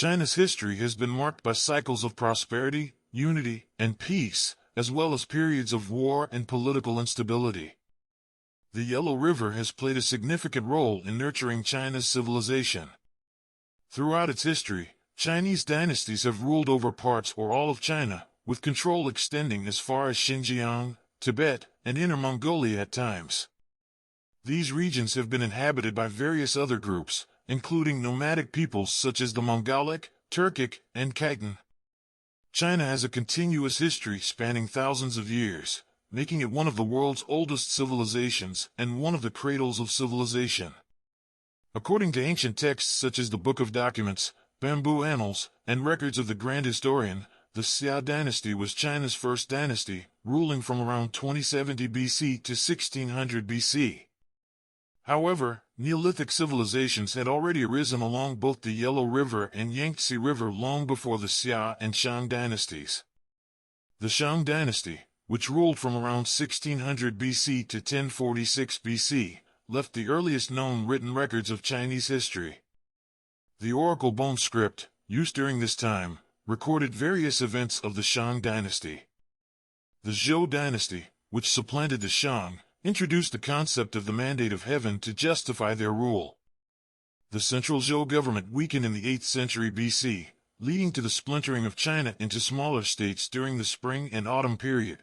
China's history has been marked by cycles of prosperity, unity, and peace, as well as periods of war and political instability. The Yellow River has played a significant role in nurturing China's civilization. Throughout its history, Chinese dynasties have ruled over parts or all of China, with control extending as far as Xinjiang, Tibet, and Inner Mongolia at times. These regions have been inhabited by various other groups, including nomadic peoples such as the Mongolic, Turkic, and Khitan. China has a continuous history spanning thousands of years, making it one of the world's oldest civilizations and one of the cradles of civilization. According to ancient texts such as the Book of Documents, Bamboo Annals, and records of the Grand Historian, the Xia dynasty was China's first dynasty, ruling from around 2070 BC to 1600 BC. However, Neolithic civilizations had already arisen along both the Yellow River and Yangtze River long before the Xia and Shang dynasties. The Shang dynasty, which ruled from around 1600 BC to 1046 BC, left the earliest known written records of Chinese history. The oracle bone script, used during this time, recorded various events of the Shang dynasty. The Zhou dynasty, which supplanted the Shang, introduced the concept of the mandate of heaven to justify their rule. The central Zhou government weakened in the 8th century BC, leading to the splintering of China into smaller states during the spring and autumn period.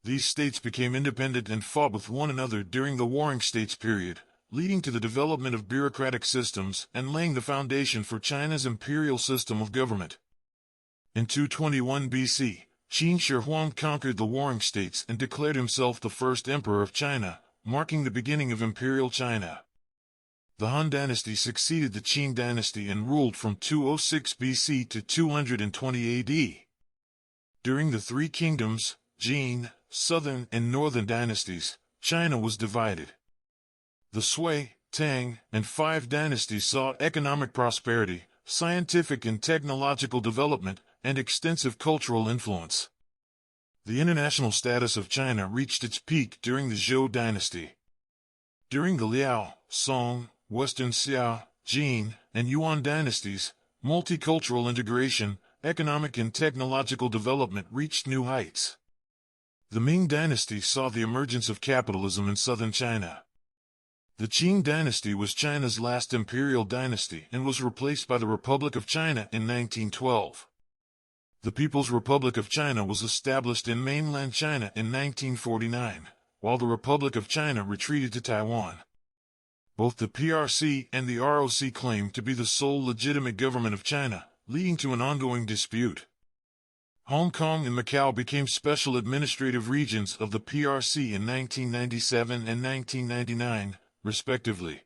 These states became independent and fought with one another during the Warring States period, leading to the development of bureaucratic systems and laying the foundation for China's imperial system of government. In 221 BC, Qin Shi Huang conquered the Warring States and declared himself the first emperor of China, marking the beginning of Imperial China. The Han dynasty succeeded the Qin dynasty and ruled from 206 BC to 220 AD. During the Three Kingdoms, Jin, Southern and Northern dynasties, China was divided. The Sui, Tang, and Five dynasties saw economic prosperity, scientific and technological development, and extensive cultural influence. The international status of China reached its peak during the Zhou dynasty. During the Liao, Song, Western Xia, Jin, and Yuan dynasties, multicultural integration, economic and technological development reached new heights. The Ming dynasty saw the emergence of capitalism in southern China. The Qing dynasty was China's last imperial dynasty and was replaced by the Republic of China in 1912. The People's Republic of China was established in mainland China in 1949, while the Republic of China retreated to Taiwan. Both the PRC and the ROC claimed to be the sole legitimate government of China, leading to an ongoing dispute. Hong Kong and Macau became special administrative regions of the PRC in 1997 and 1999, respectively.